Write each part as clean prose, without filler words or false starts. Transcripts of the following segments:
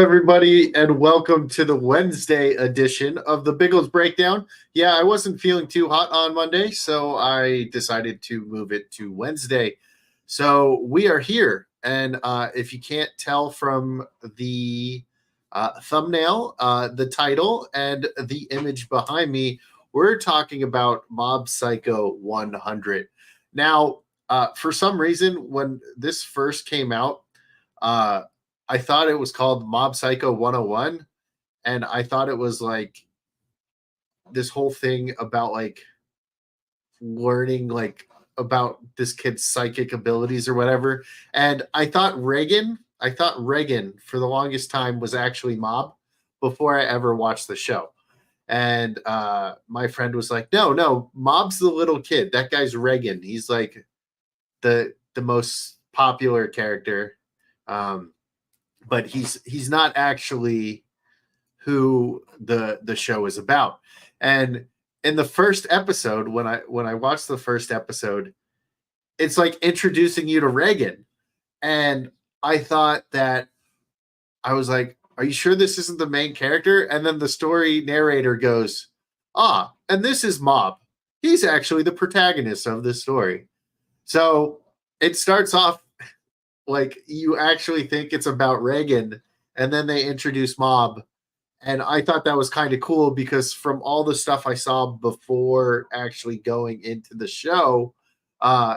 everybody, and welcome to the Wednesday edition of the Biggles Breakdown. Yeah, I wasn't feeling too hot on Monday, so I decided to move it to Wednesday. So we are here, and if you can't tell from the thumbnail, the title, and the image behind me, we're talking about Mob Psycho 100. Now, for some reason, when this first came out, uh, I thought it was called Mob Psycho 101, and I thought it was like this whole thing about like learning like about this kid's psychic abilities or whatever. And I thought Reagan for the longest time was actually Mob before I ever watched the show. And my friend was like, "No, Mob's the little kid. That guy's Reagan. He's like the most popular character." Um, but he's not actually who the show is about. And in the first episode, when I watched the first episode, it's like introducing you to Reagan. And I thought that I was like, are you sure this isn't the main character? And then the story narrator goes, and this is Mob. He's actually the protagonist of this story. So it starts off like you actually think it's about Reagan, and then they introduce Mob. And I thought that was kind of cool because from all the stuff I saw before actually going into the show, uh,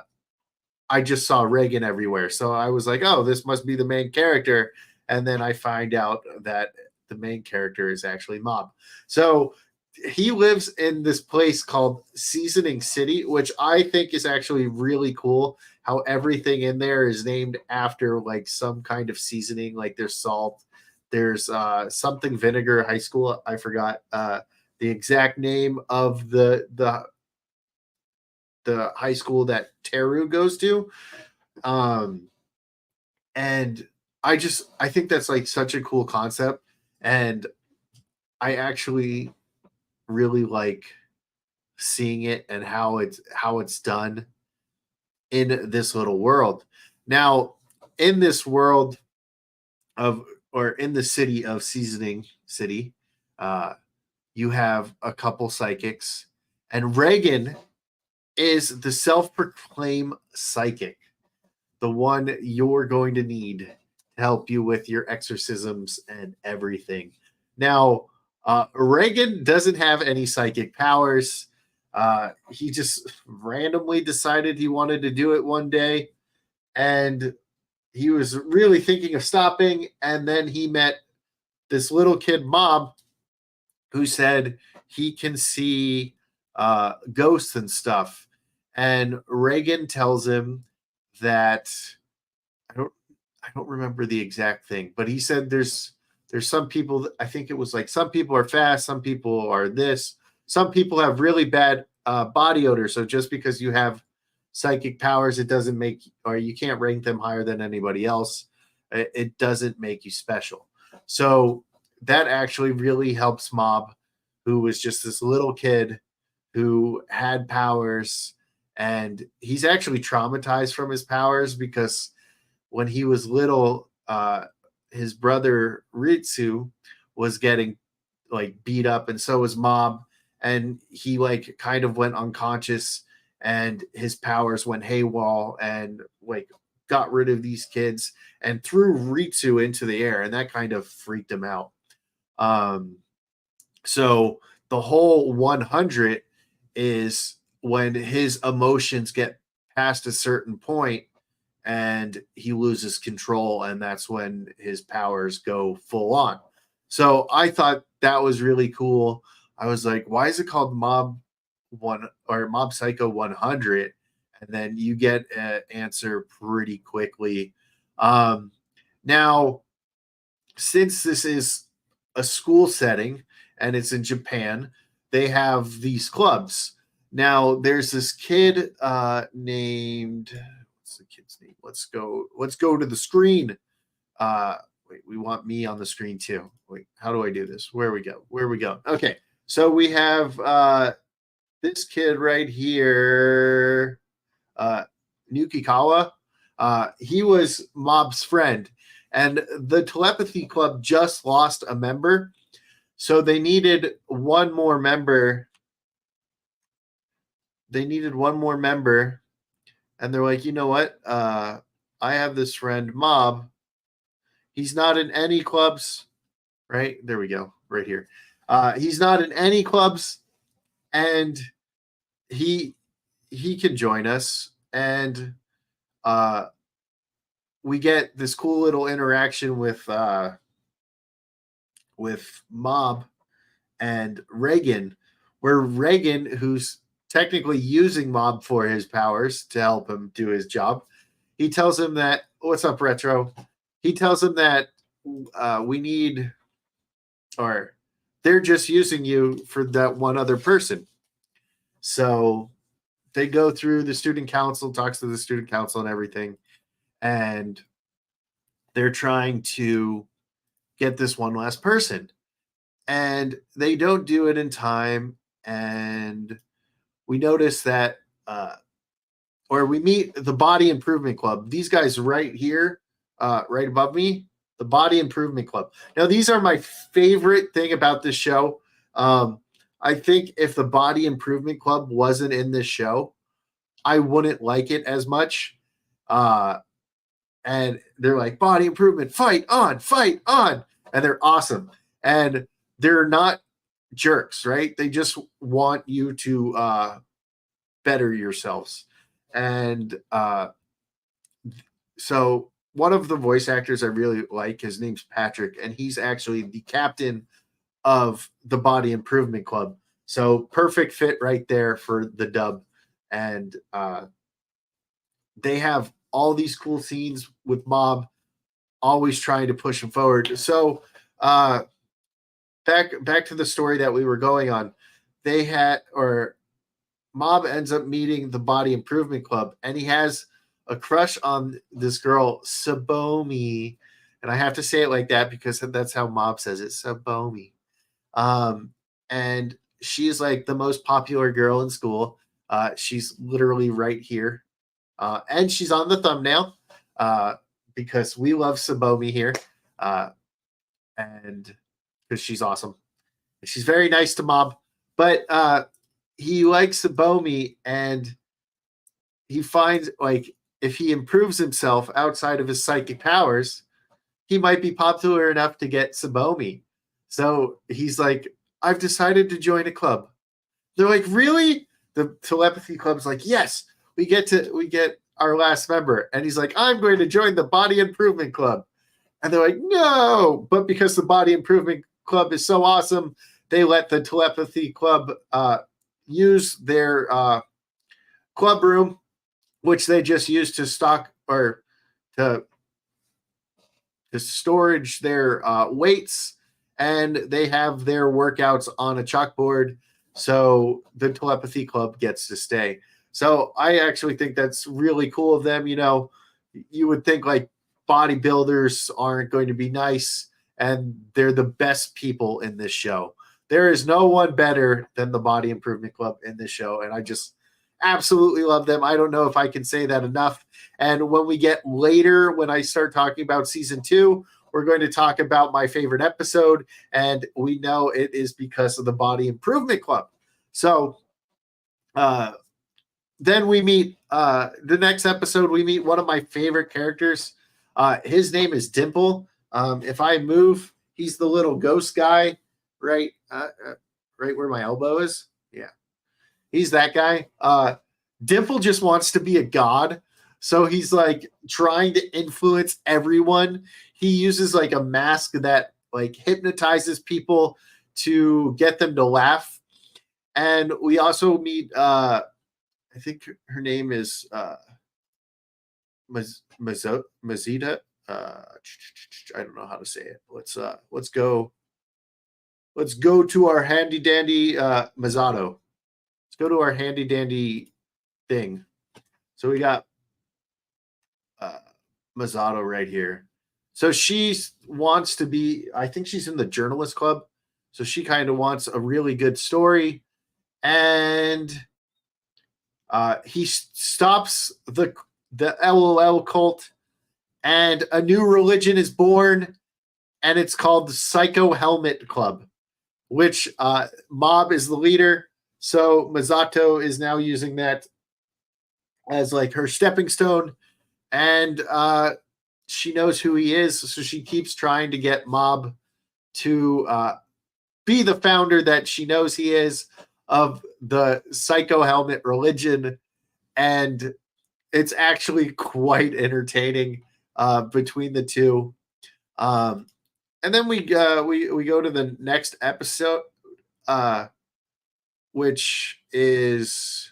I just saw Reagan everywhere. So I was like, oh, this must be the main character. And then I find out that the main character is actually Mob. So he lives in this place called Seasoning City, which I think is actually really cool. How everything in there is named after like some kind of seasoning, like there's salt, there's something vinegar high school. I forgot the exact name of the high school that Teru goes to. Um, and I think that's like such a cool concept. And I actually really like seeing it and how it's done in this little world. Now, in this world of or in the city of Seasoning City, uh, you have a couple psychics, and Reagan is the self-proclaimed psychic, the one you're going to need to help you with your exorcisms and everything. Now, Reagan doesn't have any psychic powers. He just randomly decided he wanted to do it one day, and he was really thinking of stopping. And then he met this little kid, Mob, who said he can see ghosts and stuff. And Reagan tells him that I don't I don't remember the exact thing, but he said there's some people. I think it was like some people are fast, some people are this, some people have really bad body odor. So just because you have psychic powers, it doesn't make or you can't rank them higher than anybody else. It doesn't make you special. So that actually really helps Mob, who was just this little kid who had powers, and he's actually traumatized from his powers because when he was little, his brother Ritsu was getting like beat up, and so was Mob, and he like kind of went unconscious, and his powers went haywire, and like got rid of these kids and threw Ritsu into the air, and that kind of freaked him out. Um, so the whole 100 is when his emotions get past a certain point and he loses control, and that's when his powers go full on. So I thought that was really cool. I was like, why is it called Mob One or Mob Psycho 100? And then you get an answer pretty quickly. Um, Now, since this is a school setting and it's in Japan, they have these clubs. Now, there's this kid named what's the kid's name? Let's go to the screen. Wait, we want me on the screen too. Wait, how do I do this? Where we go? Where we go? Okay, so we have this kid right here, uh, Nukikawa. He was Mob's friend, And the telepathy club just lost a member, so they needed one more member. And they're like, you know what? I have this friend, Mob. He's not in any clubs, right? There we go, right here. He's not in any clubs, and he can join us. And we get this cool little interaction with Mob and Reagan, where Reagan, who's technically using Mob for his powers to help him do his job, he tells him that, what's up, Retro? He tells him that we need, or they're just using you for that one other person. So they go through the student council, talks to the student council and everything, and they're trying to get this one last person. And they don't do it in time. And we notice that, or we meet the Body Improvement Club. These guys right here, right above me, the Body Improvement Club. Now, these are my favorite thing about this show. I think if the Body Improvement Club wasn't in this show, I wouldn't like it as much. And they're like, body improvement, fight on. And they're awesome. And they're not jerks, right? They just want you to better yourselves. And so one of the voice actors I really like, his name's Patrick, and he's actually the captain of the Body Improvement Club. So perfect fit right there for the dub. And they have all these cool scenes with Mob, always trying to push him forward. So back to the story that we were going on. They had, or Mob ends up meeting the Body Improvement Club, and he has a crush on this girl, Sabomi. And I have to say it like that because that's how Mob says it, Sabomi. And she's like the most popular girl in school. She's literally right here. And she's on the thumbnail because we love Sabomi here. And because she's awesome. She's very nice to Mob. But he likes Sabomi, and he finds, like, if he improves himself outside of his psychic powers, he might be popular enough to get Sabomi. So he's like, I've decided to join a club. They're like, really? The telepathy club's like, yes, we get our last member. And he's like, I'm going to join the Body Improvement Club. And they're like, no. But because the Body Improvement Club is so awesome, they let the telepathy club use their club room, which they just use to stock or to storage their weights, and they have their workouts on a chalkboard. So the telepathy club gets to stay. So I actually think that's really cool of them. You know, you would think like bodybuilders aren't going to be nice, and they're the best people in this show. There is no one better than the Body Improvement Club in this show, and I just absolutely love them. I don't know if I can say that enough. And when we get later, when I start talking about season 2, we're going to talk about my favorite episode, and we know it is because of the Body Improvement Club. So then we meet the next episode. We meet one of my favorite characters. His name is Dimple. If I move, he's the little ghost guy, right? Right where my elbow is. Yeah, he's that guy. Dimple just wants to be a god. So he's like trying to influence everyone. He uses like a mask that like hypnotizes people to get them to laugh. And we also meet I think her name is Mazida. I don't know how to say it. Let's go to our handy dandy Mazzado. Let's go to our handy dandy thing. So we got Mazzado right here. So she wants to be, I think she's in the journalist club. So she kind of wants a really good story. And he stops the LOL cult, and a new religion is born, and it's called the Psycho Helmet Club, which Mob is the leader. So Masato is now using that as like her stepping stone, and she knows who he is, so she keeps trying to get Mob to be the founder that she knows he is of the Psycho Helmet religion, and it's actually quite entertaining between the two. And then we go to the next episode, which is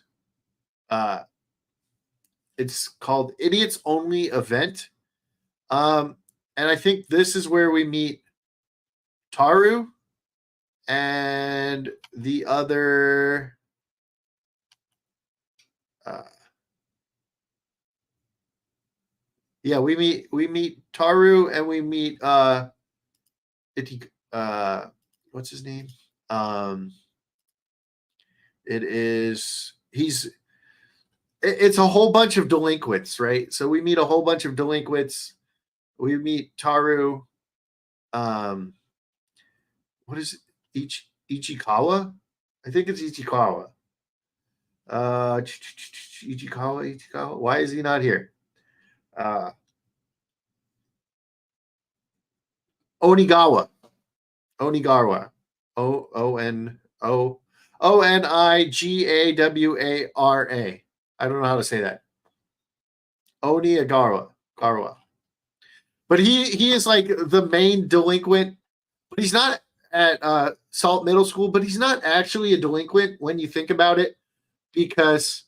it's called Idiots Only Event. And I think this is where we meet Taru and the other we meet Taru, and we meet what's his name? It's a whole bunch of delinquents, right? So we meet a whole bunch of delinquents. We meet Taru. What is it? Ichikawa? I think it's Ichikawa. Ichikawa. Why is he not here? Onigawa. Onigawara. I don't know how to say that. Oniagawa. But he is like the main delinquent, but he's not at Salt Middle School, but he's not actually a delinquent when you think about it, because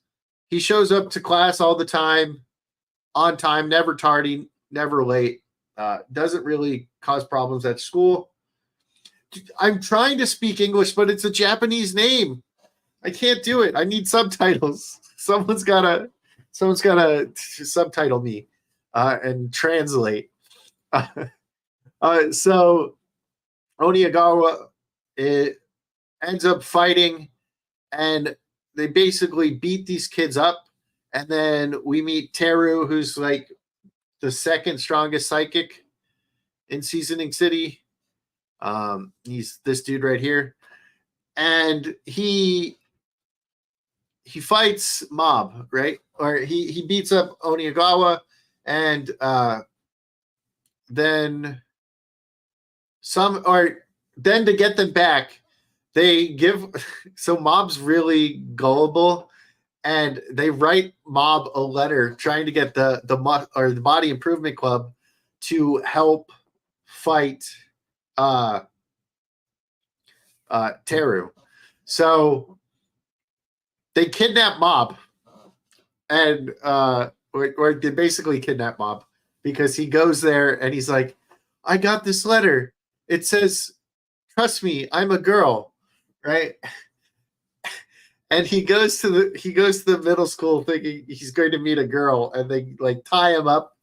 he shows up to class all the time, on time, never tardy, never late, doesn't really cause problems at school. I'm trying to speak English, but it's a Japanese name. I can't do it. I need subtitles. Someone's gotta subtitle me and translate. So Oniagawa ends up fighting, and they basically beat these kids up. And then we meet Teru, who's like the second strongest psychic in Seasoning City. He's this dude right here, and he fights Mob, right? Or he beats up Oniagawa, and then to get them back, they give so Mob's really gullible, and they write Mob a letter trying to get the Body Improvement Club to help fight Teru. So they kidnap Mob, and or they basically kidnap Mob, because he goes there and he's like, I got this letter. It says, trust me, I'm a girl, right? And he goes to the middle school thinking he's going to meet a girl, and they like tie him up,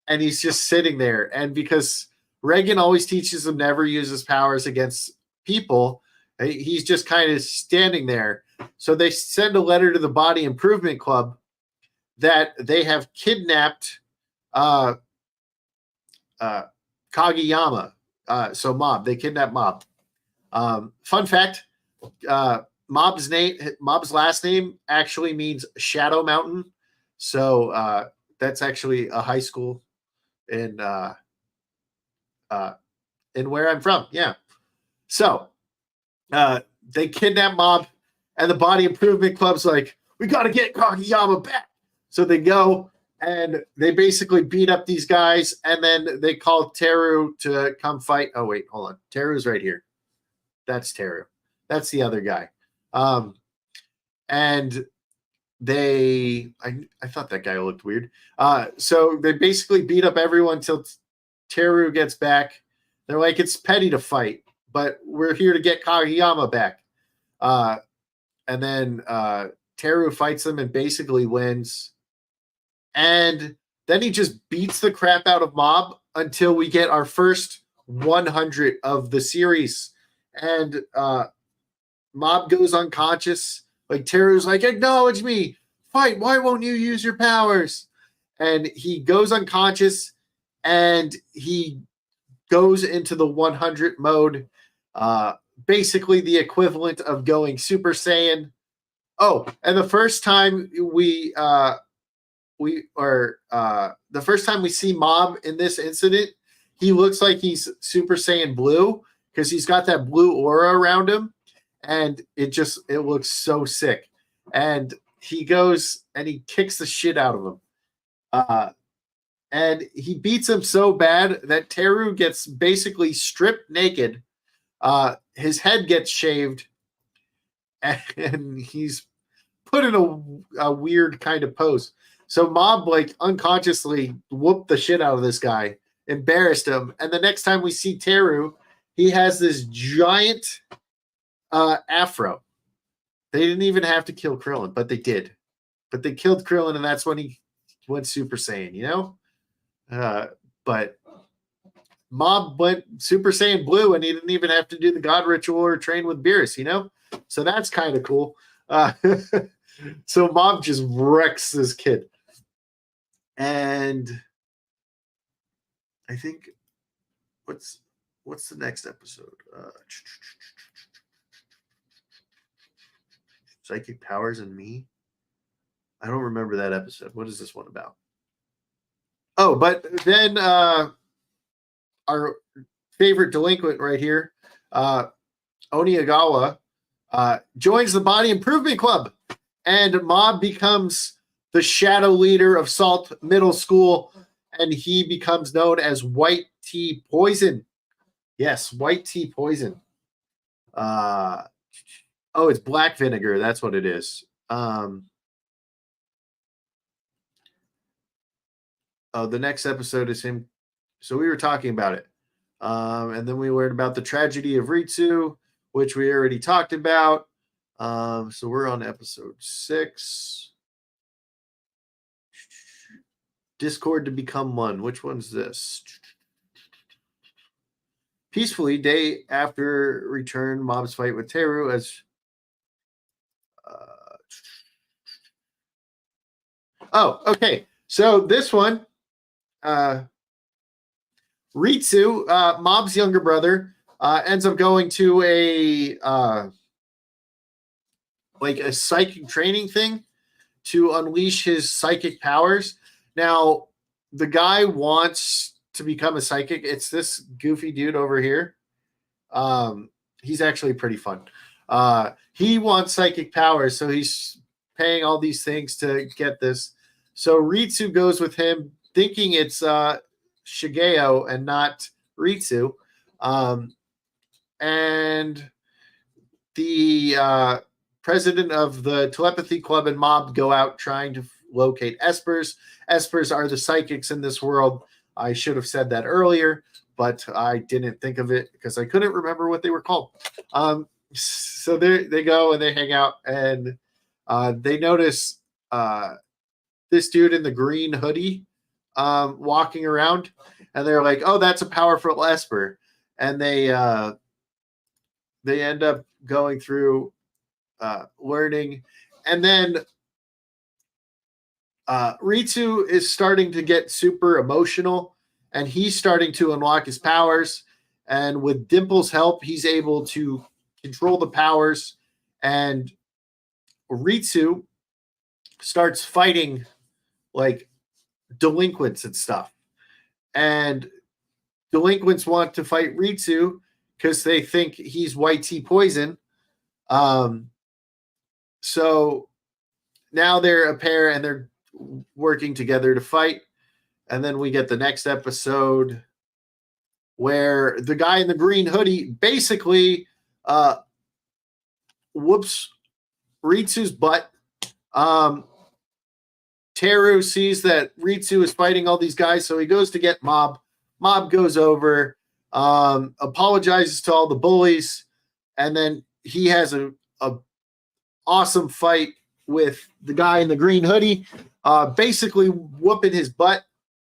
and he's just sitting there. And because Reagan always teaches him never use his powers against people, he's just kind of standing there. So they send a letter to the Body Improvement Club that they have kidnapped Kageyama. So Mob, they kidnapped Mob. Fun fact, Mob's last name actually means Shadow Mountain. So that's actually a high school in where I'm from. Yeah. So they kidnap Mob, and the Body Improvement Club's like, we got to get Kageyama back. So they go, and they basically beat up these guys, and then they call Teru to come fight. Oh, wait, hold on. Teru's right here. That's Teru. That's the other guy. And I thought that guy looked weird. So they basically beat up everyone until Teru gets back. They're like, it's petty to fight, but we're here to get Kageyama back. And then Teru fights them and basically wins. And then he just beats the crap out of Mob until we get our first 100 of the series. And Mob goes unconscious. Like, Teru's like, acknowledge me. Fight. Why won't you use your powers? and he goes unconscious, and he goes into the 100 mode, basically the equivalent of going Super Saiyan. Oh, and the first time the first time we see Mob in this incident, he looks like he's Super Saiyan Blue because he's got that blue aura around him, and it looks so sick. And he goes and he kicks the shit out of him. And he beats him so bad that Teru gets basically stripped naked. His head gets shaved, and he's put in a weird kind of pose. So Mob like unconsciously whooped the shit out of this guy, embarrassed him, and the next time we see Teru, he has this giant afro. They didn't even have to kill Krillin, but they did. But they killed Krillin, and that's when he went Super Saiyan, you know? But Mob went Super Saiyan Blue, and he didn't even have to do the God Ritual or train with Beerus, you know? So that's kind of cool. So Mob just wrecks this kid. And I think what's the next episode? Psychic Powers and Me? I don't remember that episode. What is this one about? Oh, but then our favorite delinquent right here, Oniagawa, joins the Body Improvement Club, and Mob becomes the shadow leader of Salt Middle School, and he becomes known as White Tea Poison. Yes, White Tea Poison. It's black vinegar. That's what it is. The next episode is him. So we were talking about it. And then we learned about the tragedy of Ritsu, which we already talked about. So we're on episode 6. Discord to become one. Which one's this? Peacefully, day after return, Mob's fight with Teru as... okay. So this one, Ritsu, Mob's younger brother, ends up going to a psychic training thing to unleash his psychic powers. Now, the guy wants to become a psychic. It's this goofy dude over here. He's actually pretty fun. He wants psychic powers, so he's paying all these things to get this. So Ritsu goes with him, thinking it's Shigeo and not Ritsu. And the president of the telepathy club and Mob go out trying to locate espers. Espers are the psychics in this world. I should have said that earlier, but I didn't think of it because I couldn't remember what they were called. So they go and they hang out, and they notice this dude in the green hoodie walking around, and they're like, "Oh, that's a powerful Esper," and they end up going through learning, and then Ritsu is starting to get super emotional, and he's starting to unlock his powers, and with Dimple's help, he's able to control the powers, and Ritsu starts fighting like delinquents and stuff, and delinquents want to fight Ritsu because they think he's White Tea Poison. So now they're a pair and they're working together to fight. And then we get the next episode where the guy in the green hoodie basically whoops Ritsu's butt. Teru sees that Ritsu is fighting all these guys, so he goes to get Mob. Mob goes over, apologizes to all the bullies, and then he has a awesome fight with the guy in the green hoodie, basically whooping his butt.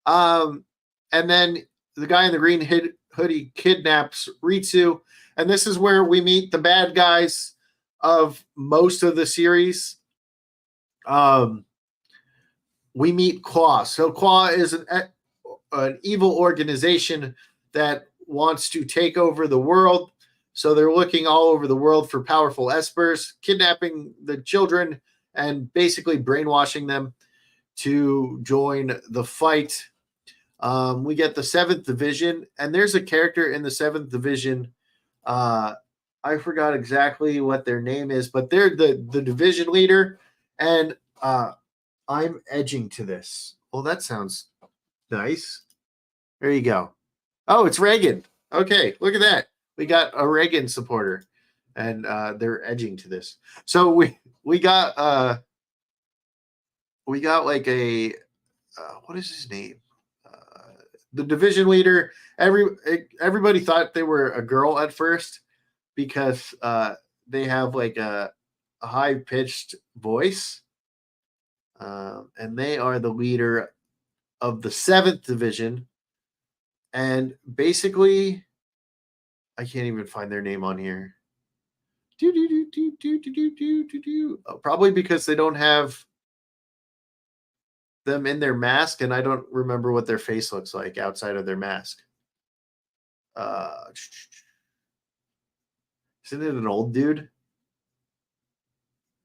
And then the guy in the green hoodie kidnaps Ritsu, and this is where we meet the bad guys of most of the series. we meet Claw. So Claw is an evil organization that wants to take over the world. So they're looking all over the world for powerful espers, kidnapping the children and basically brainwashing them to join the fight. We get the 7th Division, and there's a character in the 7th Division. I forgot exactly what their name is, but they're the division leader, and I'm edging to this. Well, that sounds nice. There you go. Oh, it's Reagan. Okay, look at that. We got a Reagan supporter, and they're edging to this. So we got like a what is his name? The division leader. Everybody thought they were a girl at first because they have like a high pitched voice, and they are the leader of the 7th Division. And basically, I can't even find their name on here. Probably because they don't have them in their mask, and I don't remember what their face looks like outside of their mask. Isn't it an old dude?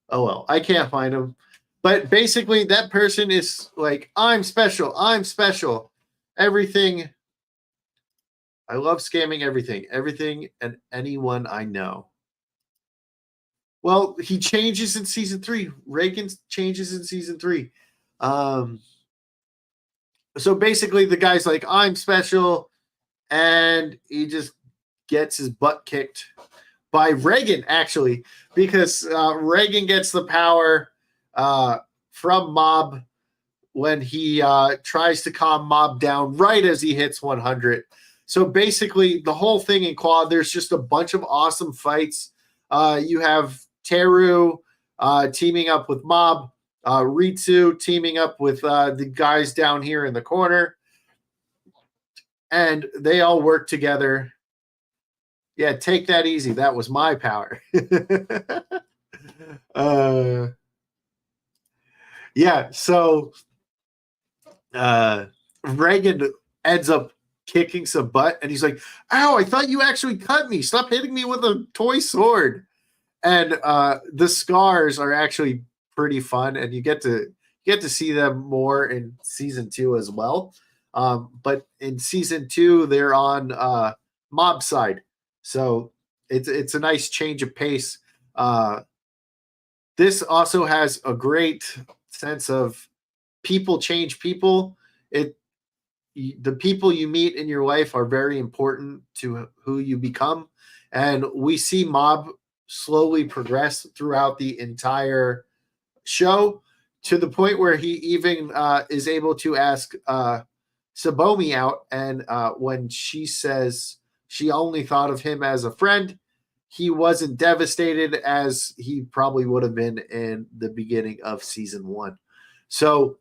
Oh well, I can't find him. But basically, that person is like, I'm special. I'm special. Everything. I love scamming everything. Everything and anyone I know. Well, he changes in season 3. Reagan changes in season 3. So basically, the guy's like, I'm special. And he just gets his butt kicked by Reagan, actually, because Reagan gets the power from Mob when he tries to calm Mob down right as he hits 100. So basically, the whole thing in Claw, there's just a bunch of awesome fights. You have Teru teaming up with Mob, Ritsu teaming up with the guys down here in the corner, and they all work together. Yeah, take that easy. That was my power. Yeah, so Reagan ends up kicking some butt, and he's like, ow, I thought you actually cut me. Stop hitting me with a toy sword. And the scars are actually pretty fun, and you get to see them more in season 2 as well. But in season 2, they're on Mob side, so it's a nice change of pace. This also has a great sense of people change people. The people you meet in your life are very important to who you become, and we see Mob slowly progress throughout the entire show to the point where he even is able to ask Sabomi out, and when she says she only thought of him as a friend, he wasn't devastated as he probably would have been in the beginning of season 1. So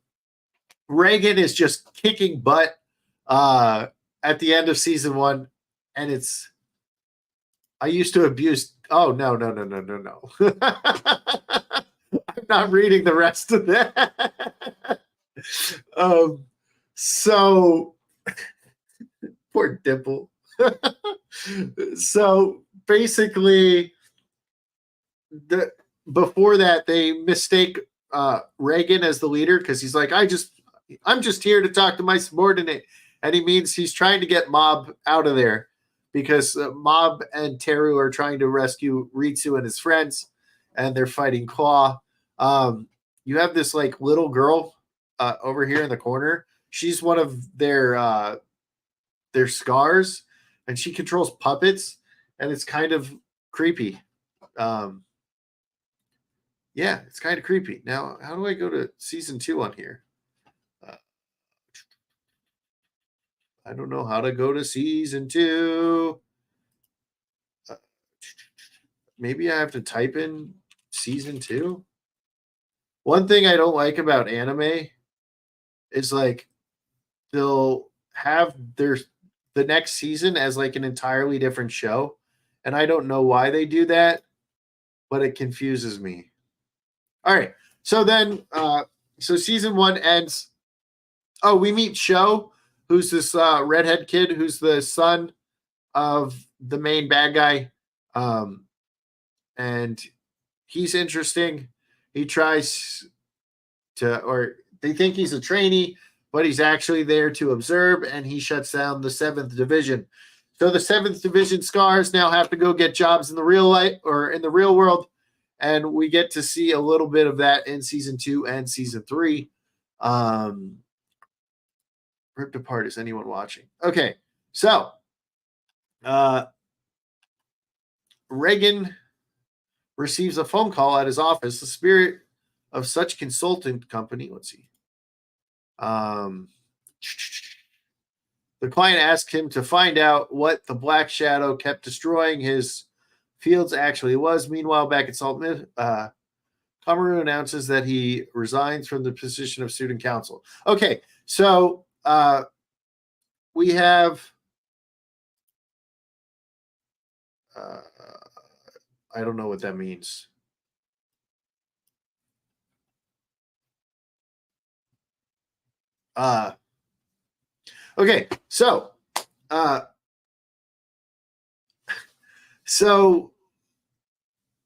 Reagan is just kicking butt at the end of season 1, and it's I used to abuse. Oh no. I'm not reading the rest of that. So poor Dimple. So basically, before that, they mistake Reagan as the leader because he's like, I'm just here to talk to my subordinate, and he means he's trying to get Mob out of there because Mob and Teru are trying to rescue Ritsu and his friends, and they're fighting Claw. You have this like little girl over here in the corner. She's one of their scars, and she controls puppets, and it's kind of creepy. Yeah, it's kind of creepy. Now, how do I go to season 2 on here? I don't know how to go to season 2. Maybe I have to type in season 2. One thing I don't like about anime is like they'll have the next season as like an entirely different show, and I don't know why they do that, but it confuses me. All right, so then so season 1 ends. Oh, we meet Sho, who's this redhead kid who's the son of the main bad guy. And he's interesting. He tries to, or they think he's a trainee, but he's actually there to observe, and he shuts down the 7th Division. So the 7th Division scars now have to go get jobs in the real life or in the real world, and we get to see a little bit of that in season 2 and season 3. Ripped apart. Is anyone watching? Okay, so Reagan receives a phone call at his office. The spirit of such consultant company. Let's see. The client asked him to find out what the black shadow kept destroying his fields actually was. Meanwhile, back at Salt Kamaru announces that he resigns from the position of student council. Okay, so we have I don't know what that means. Okay, so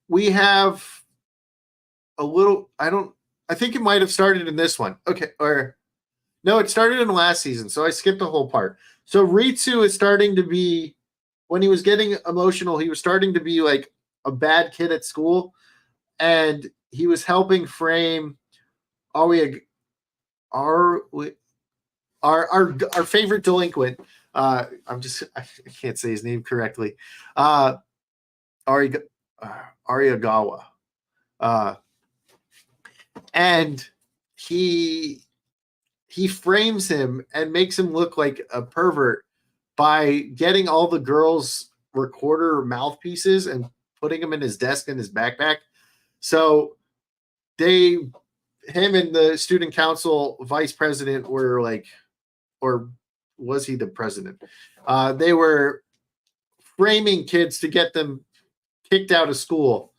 we have a little, I think it might have started in this one. Okay, or no, it started in the last season, so I skipped the whole part. So Ritsu is starting to be, when he was getting emotional, he was starting to be like a bad kid at school, and he was helping frame our favorite delinquent. I can't say his name correctly. Ariagawa. And he frames him and makes him look like a pervert by getting all the girls' recorder mouthpieces and putting them in his desk in his backpack. So him and the student council vice president were like, or was he the president? They were framing kids to get them kicked out of school.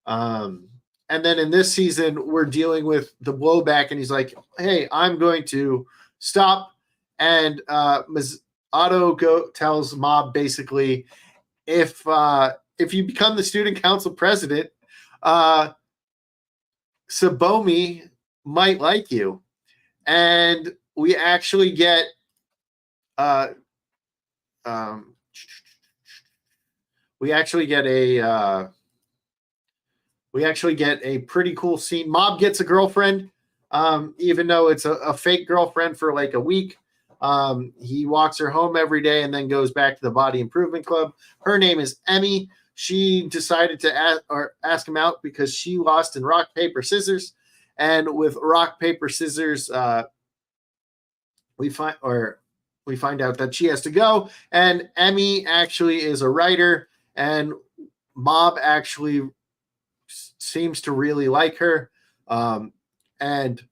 And then in this season, we're dealing with the blowback, and he's like, hey, I'm going to stop. And Misato tells Mob basically, if you become the student council president, Sabomi might like you. And we actually get a pretty cool scene. Mob gets a girlfriend, even though it's a fake girlfriend for like a week. He walks her home every day and then goes back to the Body Improvement Club. Her name is Emmy. She decided to ask him out because she lost in rock, paper, scissors. And with rock, paper, scissors, we find out that she has to go. And Emmy actually is a writer, and Mob actually seems to really like her. And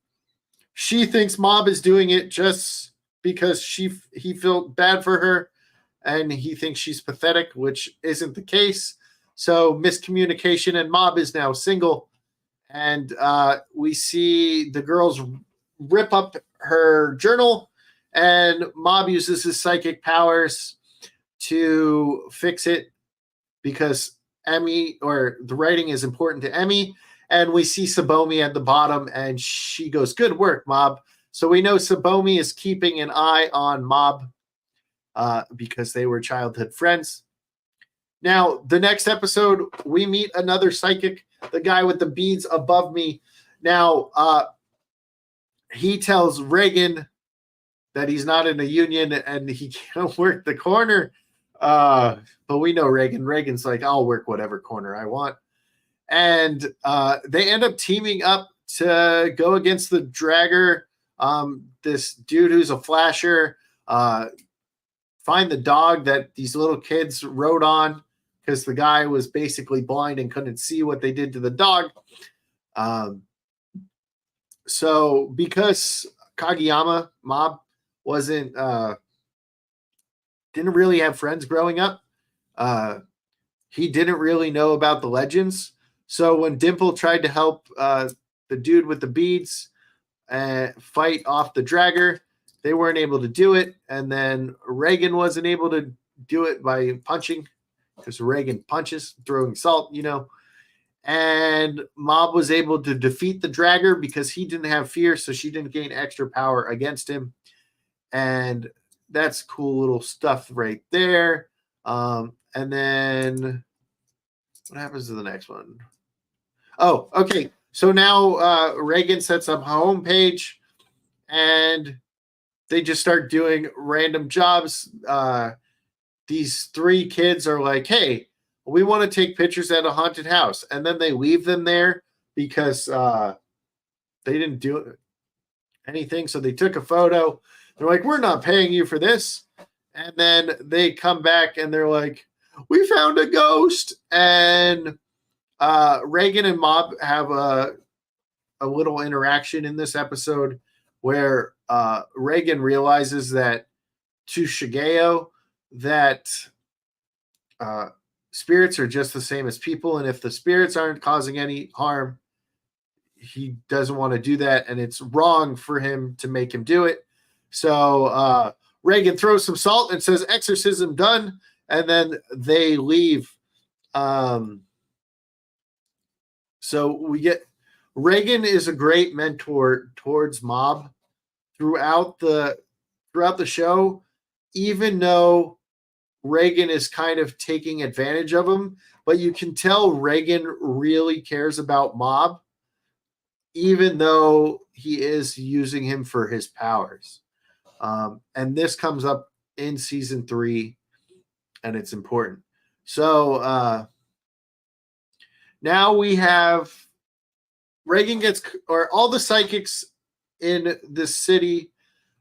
she thinks Mob is doing it just because he felt bad for her, and he thinks she's pathetic, which isn't the case. So miscommunication, and Mob is now single. And we see the girls rip up her journal, and Mob uses his psychic powers to fix it because Emmy, or the writing is important to Emmy. And we see Sabomi at the bottom, and she goes, good work, Mob. So we know Sabomi is keeping an eye on Mob because they were childhood friends. Now, the next episode, we meet another psychic, the guy with the beads above me. Now, he tells Reagan that he's not in a union and he can't work the corner. But we know Reagan. Reagan's like, I'll work whatever corner I want. And they end up teaming up to go against the Dragger, this dude who's a flasher, find the dog that these little kids rode on because the guy was basically blind and couldn't see what they did to the dog. So because Kageyama Mob didn't really have friends growing up, he didn't really know about the legends. So when Dimple tried to help the dude with the beads, fight off the dragger. They weren't able to do it, and then Reagan wasn't able to do it by punching, because Reagan punches, throwing salt, and Mob was able to defeat the dragger because he didn't have fear, so she didn't gain extra power against him. And that's cool little stuff right there. And then what happens to the next one? Oh, okay. So now Reagan sets up a homepage, and they just start doing random jobs. These 3 kids are like, hey, we want to take pictures at a haunted house. And then they leave them there because they didn't do anything. So they took a photo. They're like, we're not paying you for this. And then they come back and they're like, we found a ghost. And Reagan and Mob have a little interaction in this episode where Reagan realizes that to Shigeo that spirits are just the same as people, and if the spirits aren't causing any harm, he doesn't want to do that, and it's wrong for him to make him do it. So Reagan throws some salt and says, exorcism done, and then they leave. So we get Reagan is a great mentor towards Mob throughout the show, even though Reagan is kind of taking advantage of him, but you can tell Reagan really cares about Mob, even though he is using him for his powers. And this comes up in season 3, and it's important. So now we have Reagan all the psychics in this city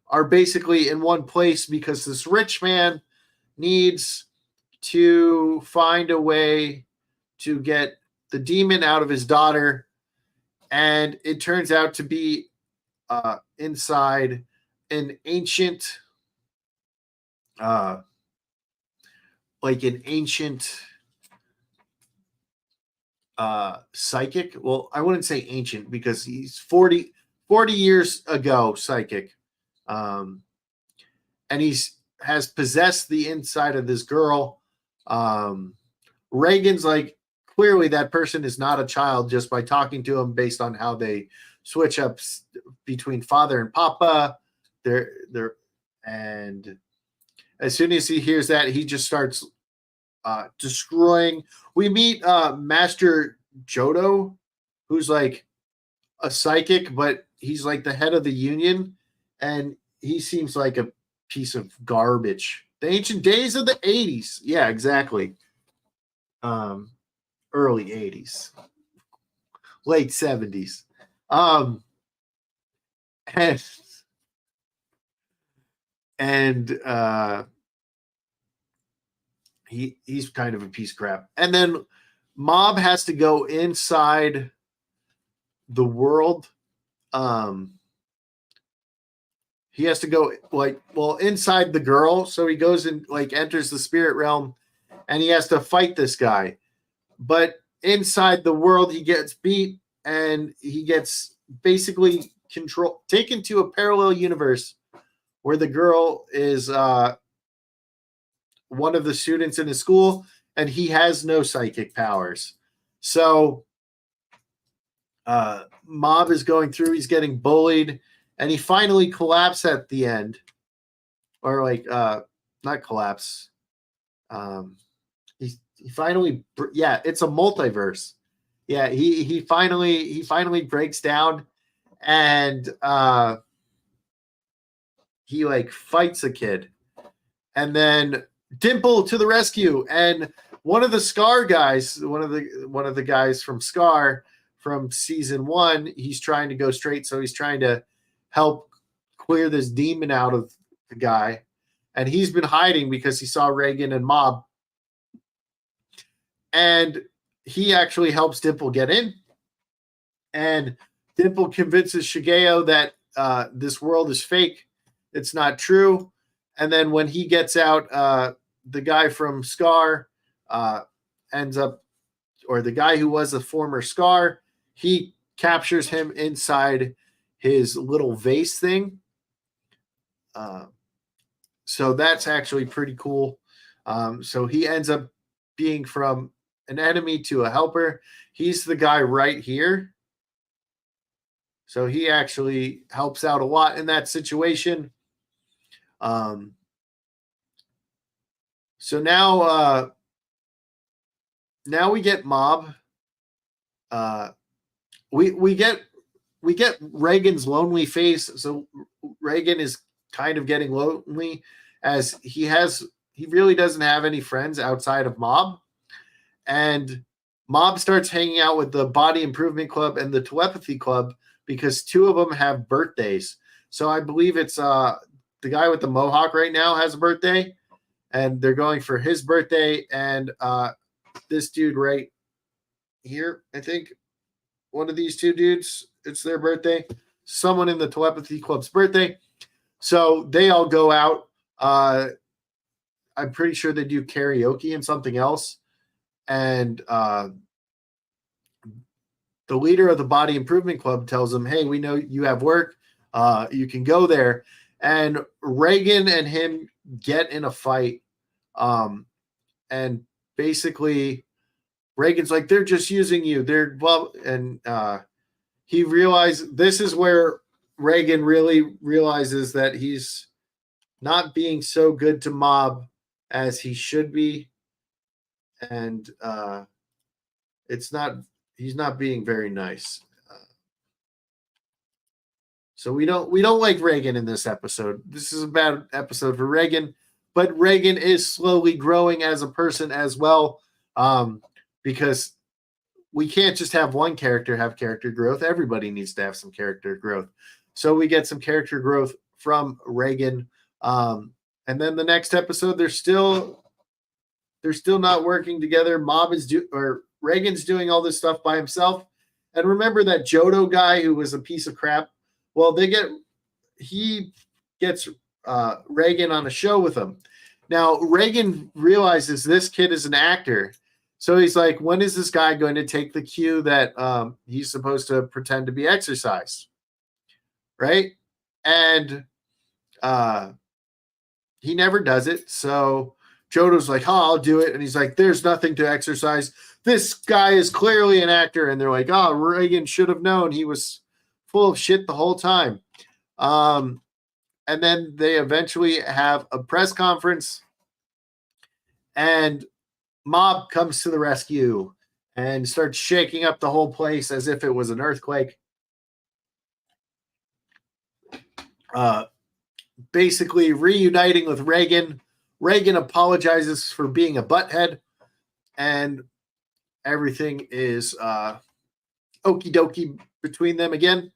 are basically in one place because this rich man needs to find a way to get the demon out of his daughter. And it turns out to be inside an ancient psychic. Well, I wouldn't say ancient because he's 40 years ago psychic. And has possessed the inside of this girl. Reagan's like, clearly that person is not a child just by talking to him based on how they switch up between father and papa. And as soon as he hears that, he just starts destroying. We meet Master Jodo, who's like a psychic, but he's like the head of the union, and he seems like a piece of garbage. The ancient days of the 80s. Yeah, exactly. Early 80s. Late 70s. And he's kind of a piece of crap. And then Mob has to go inside the world. He has to go inside the girl. So he goes and enters the spirit realm, and he has to fight this guy. But inside the world, he gets beat, and he gets basically taken to a parallel universe where the girl is one of the students in his school, and he has no psychic powers. So Mob is going through, he's getting bullied, and he finally collapses at the end. Or not collapse. He finally, it's a multiverse. Yeah, he finally breaks down, and he fights a kid, and then Dimple to the rescue, and one of the Scar guys, one of the guys from Scar from season 1, he's trying to go straight, so he's trying to help clear this demon out of the guy, and he's been hiding because he saw Reagan and Mob, and he actually helps Dimple get in, and Dimple convinces Shigeo that this world is fake, it's not true, and then when he gets out, the guy from Scar ends up, or the guy who was a former Scar, he captures him inside his little vase thing. So that's actually pretty cool. So he ends up being from an enemy to a helper. He's the guy right here. So he actually helps out a lot in that situation. So now we get Mob. We get Reagan's lonely face. So Reagan is kind of getting lonely as he really doesn't have any friends outside of Mob. And Mob starts hanging out with the Body Improvement Club and the Telepathy Club because two of them have birthdays. So I believe it's the guy with the mohawk right now has a birthday, and they're going for his birthday. And this dude right here, I think, one of these two dudes, it's their birthday. Someone in the Telepathy Club's birthday. So they all go out. I'm pretty sure they do karaoke and something else. And the leader of the Body Improvement Club tells them, hey, we know you have work. You can go there. And Reagan and him get in a fight. And basically, Reagan's like, they're just using you. They're well, and he realized this is where Reagan really realizes that he's not being so good to Mob as he should be. And he's not being very nice. So we don't like Reagan in this episode. This is a bad episode for Reagan, but Reagan is slowly growing as a person as well, because we can't just have one character have character growth. Everybody needs to have some character growth. So we get some character growth from Reagan. And then the next episode, they're still not working together. Reagan's doing all this stuff by himself. And remember that Jodo guy who was a piece of crap? Well, he gets Reagan on a show with him. Now, Reagan realizes this kid is an actor. So he's like, when is this guy going to take the cue that he's supposed to pretend to be exercised? Right? And he never does it. So Jodo's like, I'll do it. And he's like, there's nothing to exercise. This guy is clearly an actor. And they're like, Reagan should have known he was full of shit the whole time. And then they eventually have a press conference. And Mob comes to the rescue and starts shaking up the whole place as if it was an earthquake. Basically reuniting with Reagan. Reagan apologizes for being a butthead, and everything is okie dokie between them again.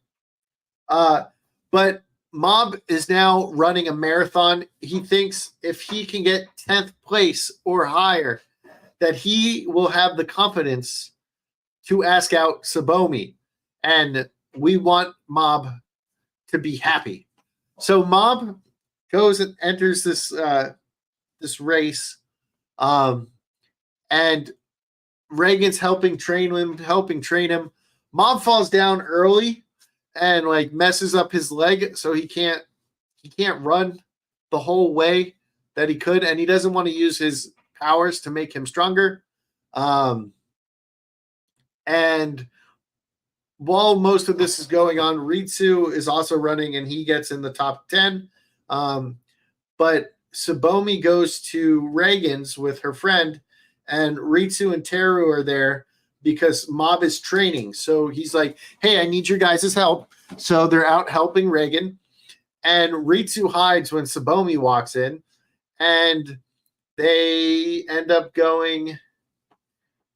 But Mob is now running a marathon. He thinks if he can get 10th place or higher, that he will have the confidence to ask out Sabomi. And we want Mob to be happy. So Mob goes and enters this race. And Reagan's helping train him. Mob falls down early and like messes up his leg, so he can't run the whole way that he could, and he doesn't want to use his powers to make him stronger. And while most of this is going on, Ritsu is also running, and he gets in the top 10. But Sabomi goes to Reagan's with her friend, and Ritsu and Teru are there because Mob is training. So he's like, hey, I need your guys' help. So they're out helping Reagan. And Ritsu hides when Sabomi walks in. And they end up going,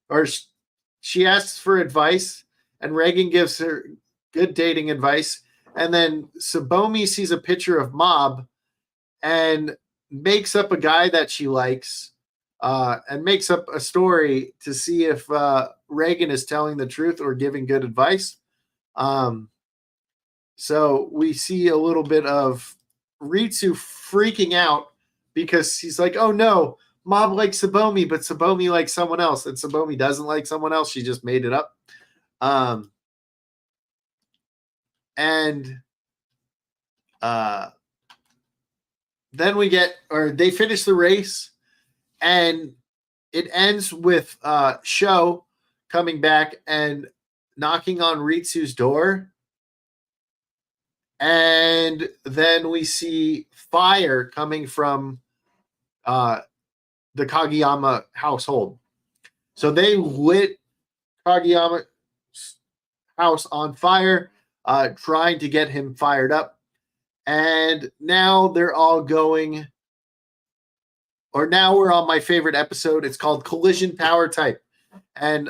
or she asks for advice, and Reagan gives her good dating advice. And then Sabomi sees a picture of Mob and makes up a guy that she likes, and makes up a story to see if Reagan is telling the truth or giving good advice. So we see a little bit of Ritsu freaking out because he's like, oh no, Mob likes Sabomi, but Sabomi likes someone else. And Sabomi doesn't like someone else. She just made it up. And then they finish the race, and it ends with Sho coming back and knocking on Ritsu's door. And then we see fire coming from the Kageyama household. So they lit Kageyama's house on fire, trying to get him fired up. And now they're all going, or now we're on my favorite episode. It's called Collision Power Type. And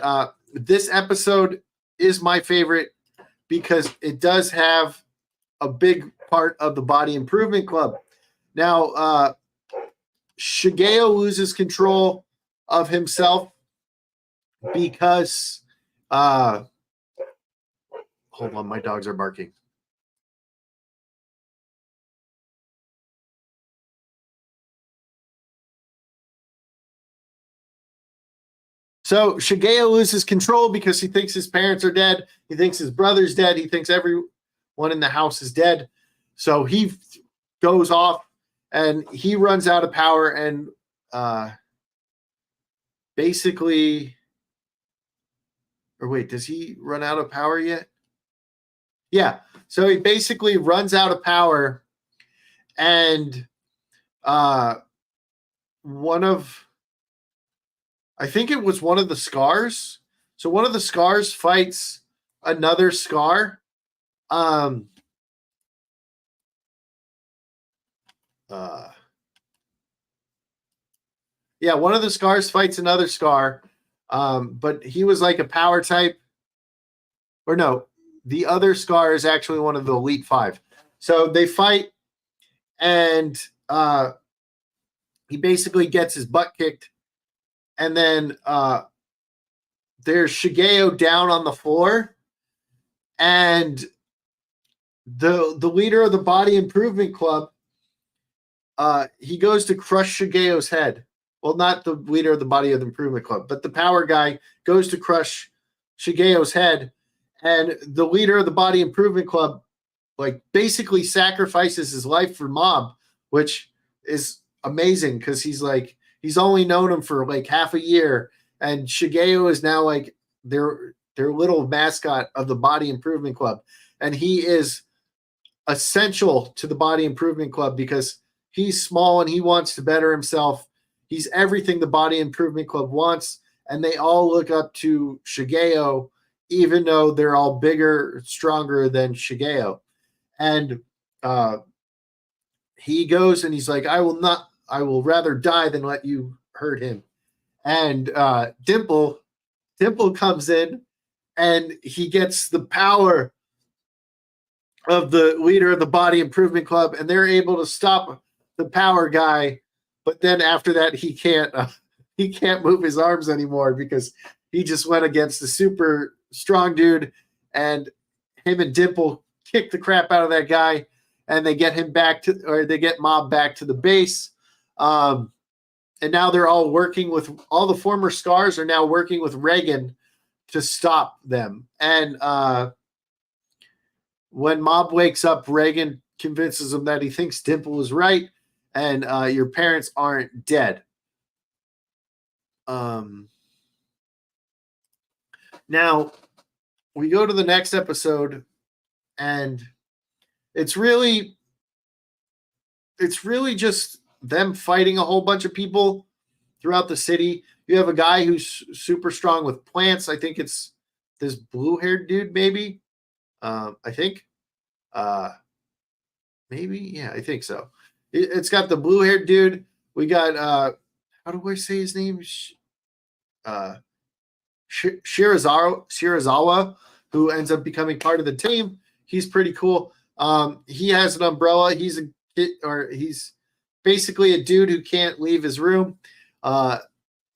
this episode is my favorite because it does have a big part of the Body Improvement Club. Now, Shigeo loses control of himself because hold on, my dogs are barking. So Shigeo loses control because he thinks his parents are dead. He thinks his brother's dead. He thinks everyone in the house is dead. So he goes off and he runs out of power and basically, or wait, does he run out of power yet? Yeah. So he basically runs out of power, and I think it was one of the Scars. So one of the Scars fights another Scar. Yeah, one of the Scars fights another Scar. But he was like a power type. Or no, the other Scar is actually one of the Elite Five. So they fight, and he basically gets his butt kicked. And then there's Shigeo down on the floor, and the leader of the Body Improvement Club, he goes to crush Shigeo's head. Well, not the leader of the Body Improvement Club, but the power guy goes to crush Shigeo's head, and the leader of the Body Improvement Club, like, basically sacrifices his life for Mob, which is amazing because he's only known him for like half a year, and Shigeo is now like their little mascot of the Body Improvement Club, and he is essential to the Body Improvement Club because he's small and he wants to better himself. He's everything the Body Improvement Club wants, and they all look up to Shigeo, even though they're all bigger, stronger than Shigeo. And he goes and he's like, I will rather die than let you hurt him. And Dimple comes in, and he gets the power of the leader of the Body Improvement Club, and they're able to stop the power guy. But then after that, he can't move his arms anymore because he just went against the super strong dude, and him and Dimple kick the crap out of that guy, and they get they get Mob back to the base. And now they're all all the former Scars are now working with Reagan to stop them. And when Mob wakes up, Reagan convinces him that he thinks Dimple is right, and your parents aren't dead. Now we go to the next episode, and it's really just them fighting a whole bunch of people throughout the city. You have a guy who's super strong with plants. I think it's this blue-haired dude, maybe. I think. Maybe, yeah, I think so. It's got the blue-haired dude. We got how do I say his name? Shirazawa, who ends up becoming part of the team. He's pretty cool. He has an umbrella. He's basically a dude who can't leave his room.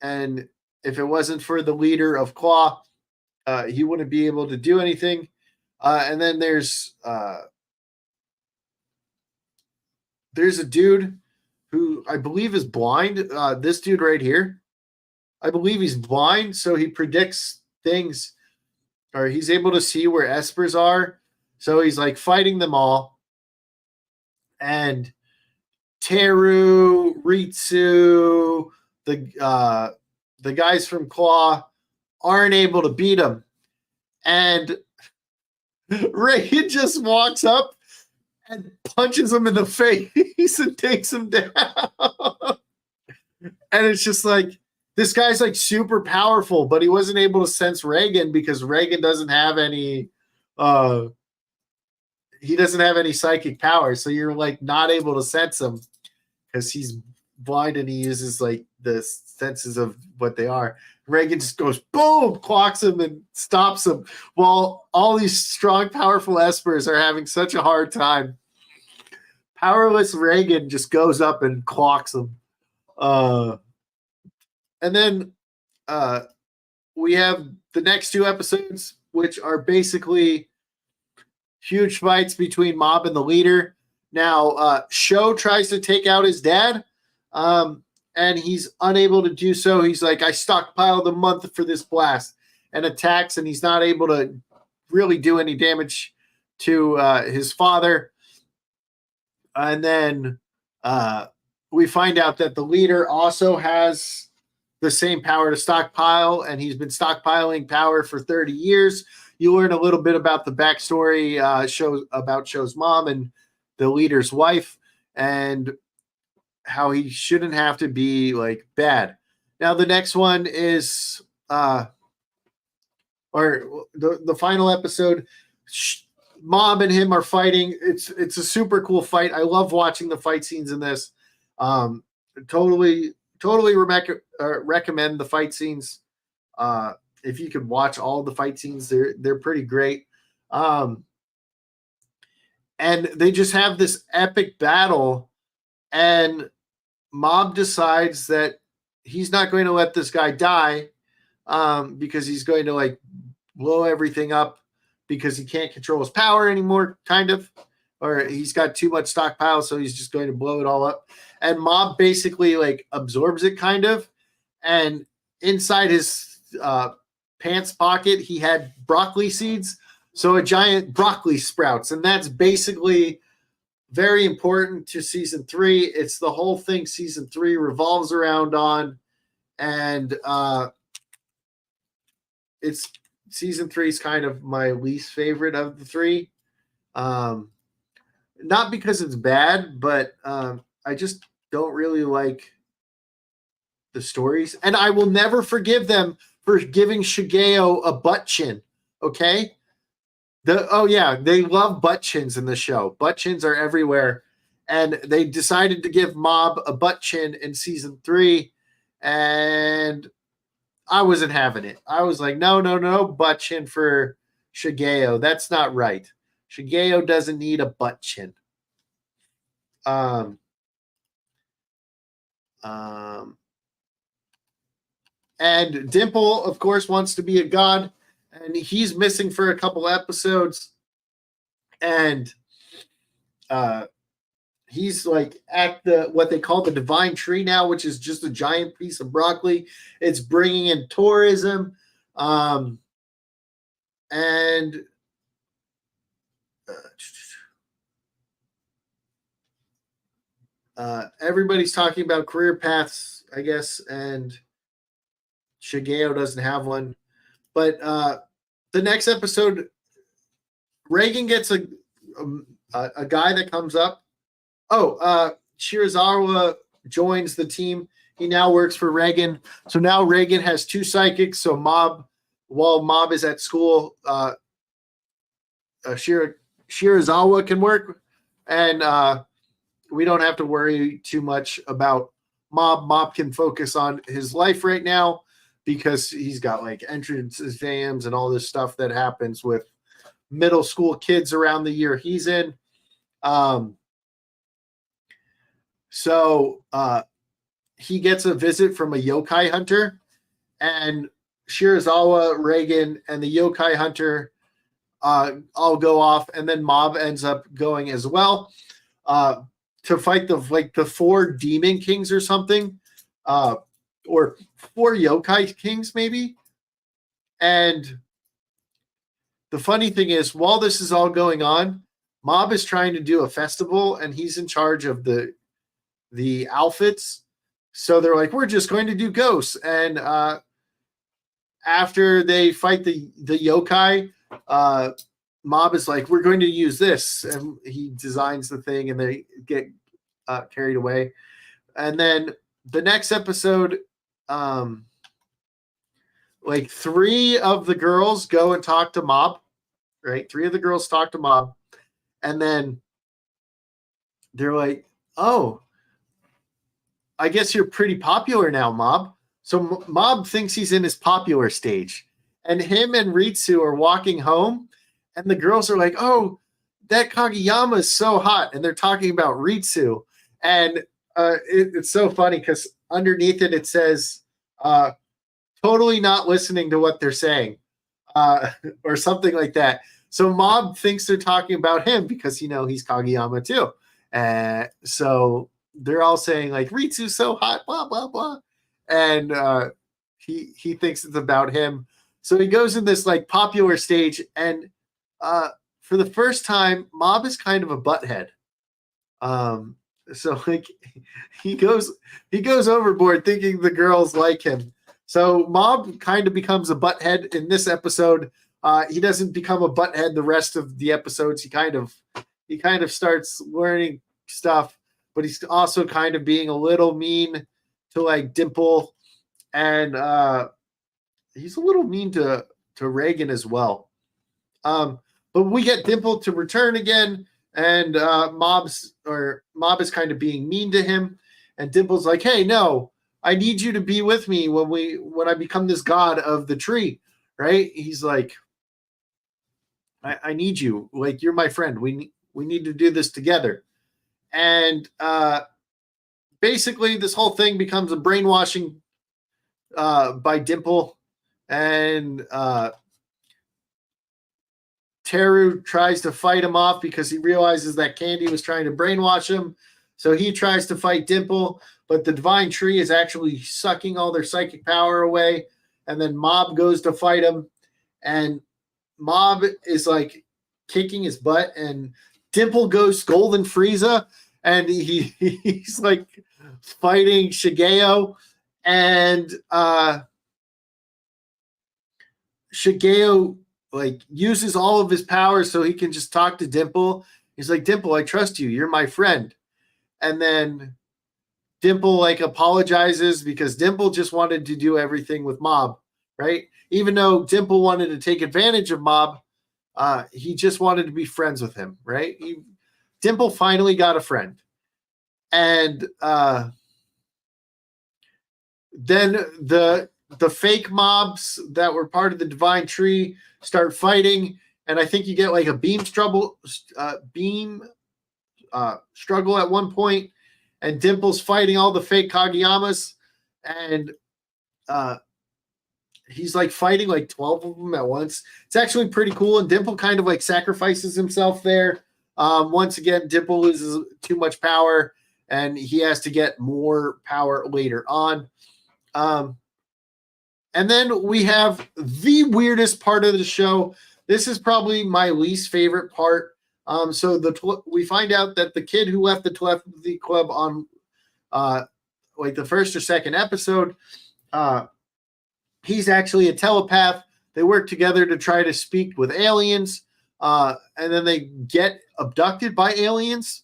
And if it wasn't for the leader of Claw, he wouldn't be able to do anything. And then there's a dude who I believe is blind. This dude right here, I believe he's blind, so he predicts things, or he's able to see where espers are. So he's like fighting them all. and Teru, Ritsu, the guys from Claw aren't able to beat him. And Reagan just walks up and punches him in the face and takes him down. And it's just like, this guy's like super powerful, but he wasn't able to sense Reagan because Reagan doesn't have any he doesn't have any psychic power. So you're like not able to sense him because he's blind and he uses like the senses of what they are. Reagan just goes boom, clocks him and stops him while all these strong, powerful espers are having such a hard time. Powerless Reagan just goes up and clocks him. And then we have the next two episodes, which are basically huge fights between Mob and the leader. Now, Sho tries to take out his dad, and he's unable to do so. He's like, I stockpiled a month for this blast, and attacks, and he's not able to really do any damage to his father. And then we find out that the leader also has the same power to stockpile, and he's been stockpiling power for 30 years. You learn a little bit about the backstory about Sho's mom and the leader's wife, and how he shouldn't have to be like bad. Now the next one is or the final episode. Mob and him are fighting. It's a super cool fight. I love watching the fight scenes in this. Totally recommend the fight scenes. If you could watch all the fight scenes, they're pretty great. And they just have this epic battle, and Mob decides that he's not going to let this guy die, because he's going to like blow everything up because he can't control his power anymore, kind of, or he's got too much stockpile, so he's just going to blow it all up. And Mob basically like absorbs it, kind of, and inside his pants pocket he had broccoli seeds, so a giant broccoli sprouts, and that's basically very important to season 3. It's the whole thing season 3 revolves around on, and it's season 3 is kind of my least favorite of the 3. Not because it's bad, but I just don't really like the stories, and I will never forgive them for giving Shigeo a butt chin. Okay. They love butt chins in the show. Butt chins are everywhere. And they decided to give Mob a butt chin in season 3. And I wasn't having it. I was like, no, butt chin for Shigeo. That's not right. Shigeo doesn't need a butt chin. And Dimple, of course, wants to be a god. And he's missing for a couple episodes. And he's like at the what they call the divine tree now, which is just a giant piece of broccoli. It's bringing in tourism. And everybody's talking about career paths, I guess, and Shigeo doesn't have one. But the next episode, Reagan gets a guy that comes up. Shirazawa joins the team. He now works for Reagan. So now Reagan has 2 psychics. So while Mob is at school, Shirazawa can work, and we don't have to worry too much about Mob. Mob can focus on his life right now, because he's got like entrance exams and all this stuff that happens with middle school kids around the year he's in. So he gets a visit from a yokai hunter, and Shirazawa, Reagan, and the yokai hunter all go off, and then Mob ends up going as well to fight the 4 demon kings or something. Or 4 yokai kings, maybe. And the funny thing is, while this is all going on, Mob is trying to do a festival, and he's in charge of the outfits. So they're like, we're just going to do ghosts. And after they fight the yokai, Mob is like, we're going to use this, and he designs the thing, and they get carried away. And then the next episode, like 3 of the girls go and talk to Mob, right? 3 of the girls talk to Mob, and then they're like, oh, I guess you're pretty popular now, Mob. So Mob thinks he's in his popular stage. And him and Ritsu are walking home, and the girls are like, oh, that Kageyama is so hot. And they're talking about Ritsu. And it's so funny because underneath it, it says, totally not listening to what they're saying, or something like that. So Mob thinks they're talking about him because, he's Kageyama too. So they're all saying like, Ritsu's so hot, blah, blah, blah. And he thinks it's about him. So he goes in this like popular stage, and for the first time, Mob is kind of a butthead. So like he goes overboard thinking the girls like him. So Mob kind of becomes a butthead in this episode. He doesn't become a butthead the rest of the episodes. He kind of starts learning stuff, but he's also kind of being a little mean to like Dimple, and he's a little mean to Reagan as well. But we get Dimple to return again, and Mob is kind of being mean to him, and Dimple's like, hey, no, I need you to be with me when I become this god of the tree, right? He's like, I need you, like, you're my friend. We need to do this together. And basically this whole thing becomes a brainwashing by Dimple, and Teru tries to fight him off because he realizes that Candy was trying to brainwash him. So he tries to fight Dimple, but the divine tree is actually sucking all their psychic power away. And then Mob goes to fight him, and Mob is like kicking his butt, and Dimple goes Golden Frieza, and he's like fighting Shigeo, and Shigeo like uses all of his powers so he can just talk to Dimple. He's like, Dimple, I trust you. You're my friend. And then Dimple like apologizes because Dimple just wanted to do everything with Mob, right? Even though Dimple wanted to take advantage of Mob, he just wanted to be friends with him, right? Dimple finally got a friend. And then the fake mobs that were part of the divine tree start fighting, and I think you get like a beam struggle at one point, and Dimple's fighting all the fake Kageyamas, and he's like fighting like 12 of them at once. It's actually pretty cool, and Dimple kind of like sacrifices himself there. Once again, Dimple loses too much power, and he has to get more power later on. And then we have the weirdest part of the show. This is probably my least favorite part. So we find out that the kid who left the telepathy club on like the first or second episode, he's actually a telepath. They work together to try to speak with aliens, and then they get abducted by aliens,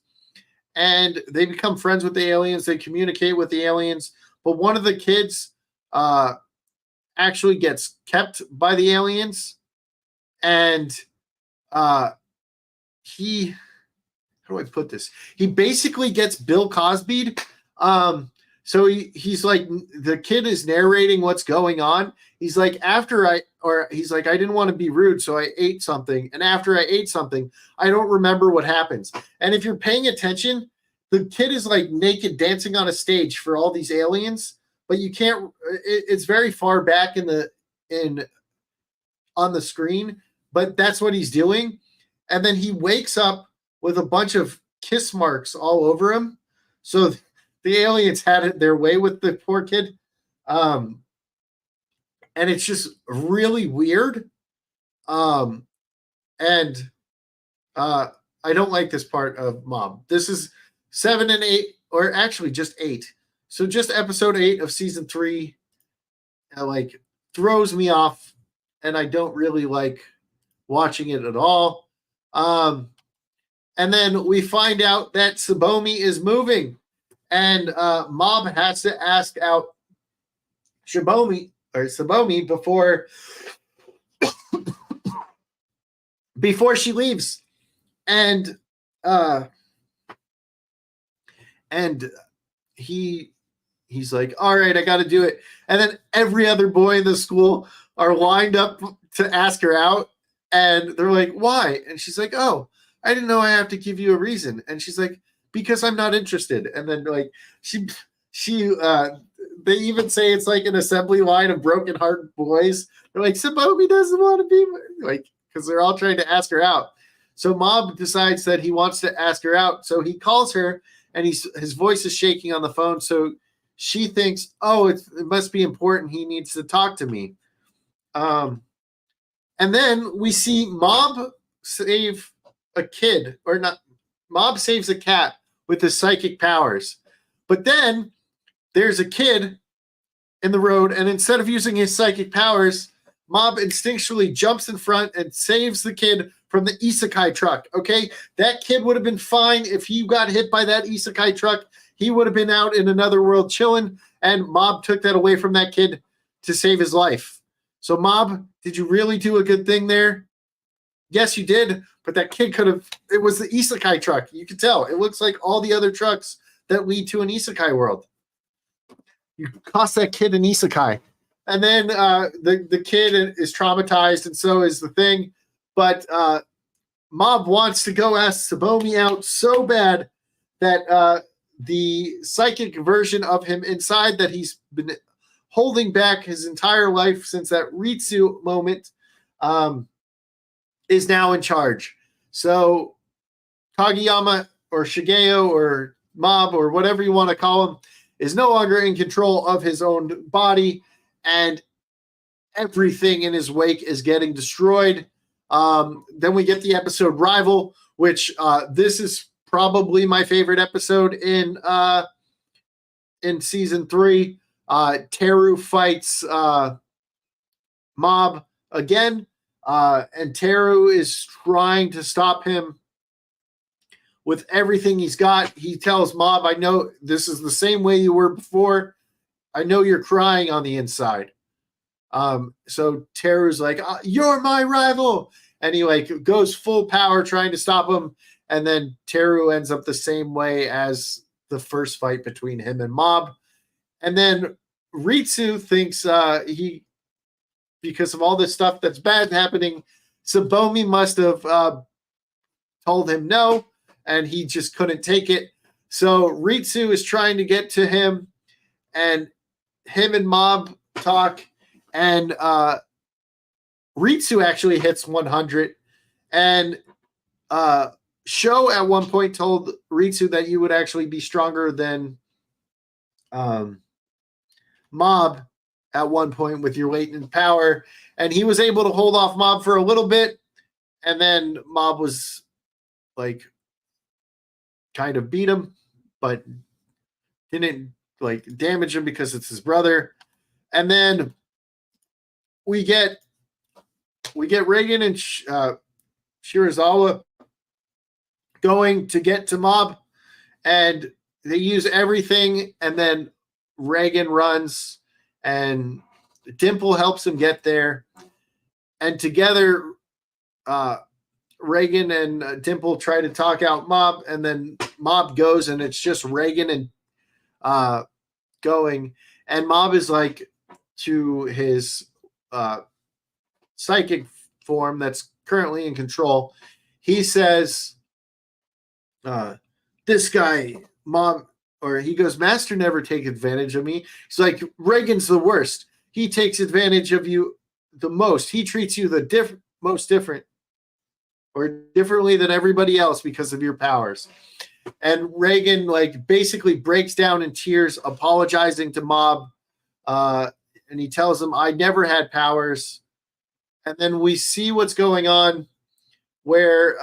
and they become friends with the aliens. They communicate with the aliens, but one of the kids actually gets kept by the aliens, and he, how do I put this? He basically gets Bill Cosby'd. So he's like, the kid is narrating what's going on. He's like, I didn't want to be rude, so I ate something. And after I ate something, I don't remember what happens. And if you're paying attention, the kid is like naked dancing on a stage for all these aliens, but you can't, it's very far back on the screen, but that's what he's doing. And then he wakes up with a bunch of kiss marks all over him. So the aliens had it their way with the poor kid. And it's just really weird. And I don't like this part of Mob. This is 7 and 8, or actually just 8. So just episode 8 of season 3, like throws me off, and I don't really like watching it at all. And then we find out that Sabomi is moving, and Mob has to ask out Sabomi before she leaves, and he's like, all right, I got to do it. And then every other boy in the school are lined up to ask her out, and they're like, why? And she's like, oh, I didn't know I have to give you a reason. And she's like, because I'm not interested. And then like she they even say it's like an assembly line of broken hearted boys. They're like, Sabomi doesn't want to be like, because they're all trying to ask her out. So Mob decides that he wants to ask her out. So he calls her, and his voice is shaking on the phone. So she thinks, oh, it must be important. He needs to talk to me. And then we see Mob save a kid, or not. Mob saves a cat with his psychic powers. But then there's a kid in the road, and instead of using his psychic powers, Mob instinctually jumps in front and saves the kid from the isekai truck. Okay, that kid would have been fine if he got hit by that isekai truck. He would have been out in another world chilling, and Mob took that away from that kid to save his life. So Mob, did you really do a good thing there? Yes, you did, but that kid could have, it was the isekai truck. You could tell. It looks like all the other trucks that lead to an isekai world. You cost that kid an isekai. And then the kid is traumatized, and so is the thing. But Mob wants to go ask Sabomi out so bad that the psychic version of him inside that he's been holding back his entire life since that Ritsu moment is now in charge. So Kageyama or Shigeo or Mob or whatever you want to call him is no longer in control of his own body, and everything in his wake is getting destroyed. Then we get the episode Rival, which this is probably my favorite episode in season 3. Teru fights Mob again, and Teru is trying to stop him with everything he's got. He tells Mob, I know this is the same way you were before. I know you're crying on the inside. So Teru's like, you're my rival. And he like goes full power trying to stop him. And then Teru ends up the same way as the first fight between him and Mob. And then Ritsu thinks because of all this stuff that's bad happening, Sabomi must have told him no, and he just couldn't take it. So Ritsu is trying to get to him, and him and Mob talk, and Ritsu actually hits 100, and Sho at one point told Ritsu that you would actually be stronger than Mob at one point with your latent power, and he was able to hold off Mob for a little bit, and then Mob was like kind of beat him, but didn't like damage him because it's his brother. And then we get Reagan and Shirazawa going to get to Mob, and they use everything, and then Reagan runs, and Dimple helps him get there, and together Reagan and Dimple try to talk out Mob, and then Mob goes, and it's just Reagan and going, and Mob is like to his psychic form that's currently in control. He says, this guy, Mob, or he goes, Master never take advantage of me. He's like, Reagan's the worst. He takes advantage of you the most. He treats you the most different or differently than everybody else because of your powers. And Reagan like basically breaks down in tears, apologizing to Mob. And he tells him, I never had powers. And then we see what's going on where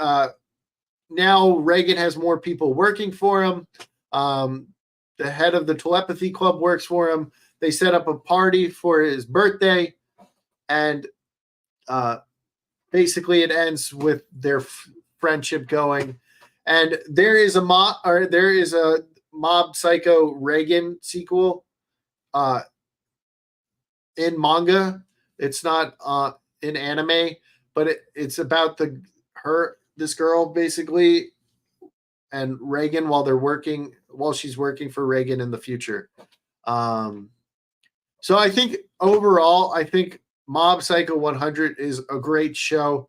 now Reagan has more people working for him. The head of the telepathy club works for him. They set up a party for his birthday, and basically it ends with their friendship going. And there is a Mob Psycho Reagan sequel in manga. It's not in anime, but it's about this girl basically and Reagan while she's working for Reagan in the future. So I think overall, I think Mob Psycho 100 is a great show.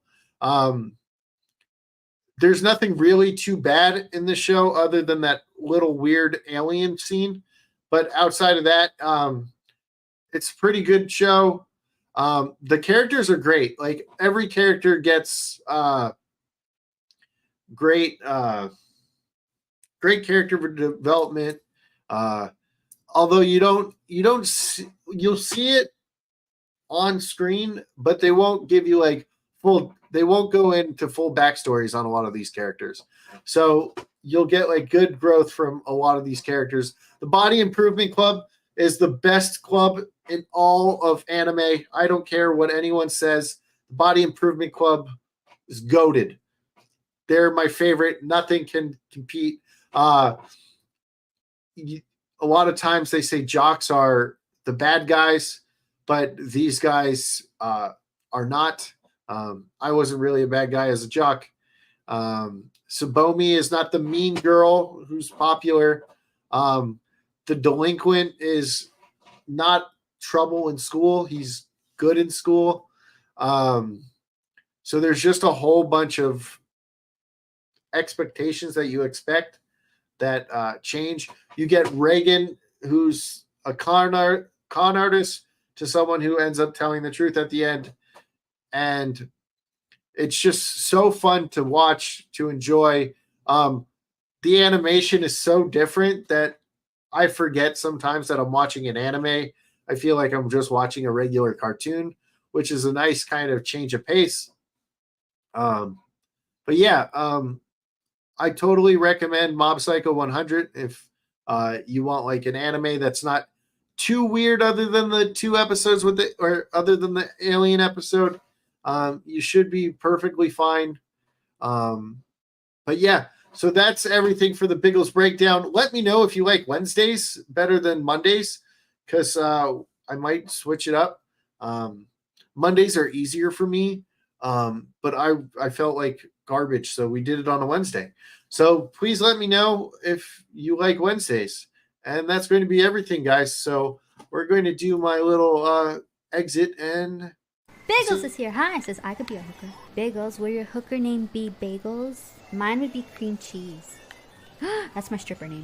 There's nothing really too bad in the show other than that little weird alien scene. But outside of that, it's a pretty good show. The characters are great. Like every character gets great character development. Although you'll see it on screen, but they won't give you they won't go into full backstories on a lot of these characters. So you'll get like good growth from a lot of these characters. The Body Improvement Club is the best club in all of anime. I don't care what anyone says. The Body Improvement Club is goated. They're my favorite. Nothing can compete. A lot of times they say jocks are the bad guys, but these guys are not. I wasn't really a bad guy as a jock. Sabomi is not the mean girl who's popular. The delinquent is not trouble in school. He's good in school. So there's just a whole bunch of expectations that you expect that change. You get Reagan, who's a con artist, to someone who ends up telling the truth at the end. And it's just so fun to watch, to enjoy. The animation is so different that I forget sometimes that I'm watching an anime. I feel like I'm just watching a regular cartoon, which is a nice kind of change of pace. But yeah, I totally recommend Mob Psycho 100 if you want like an anime that's not too weird, other than the 2 episodes or other than the alien episode. You should be perfectly fine. But yeah, so that's everything for the Biggles breakdown. Let me know if you like Wednesdays better than Mondays, because I might switch it up. Mondays are easier for me, but I felt like garbage, so we did it on a Wednesday. So please let me know if you like Wednesdays. And that's going to be everything, guys. So we're going to do my little exit and... Biggles is here. Hi, says I could be a hooker. Biggles, will your hooker name be Bagels? Mine would be cream cheese. That's my stripper name.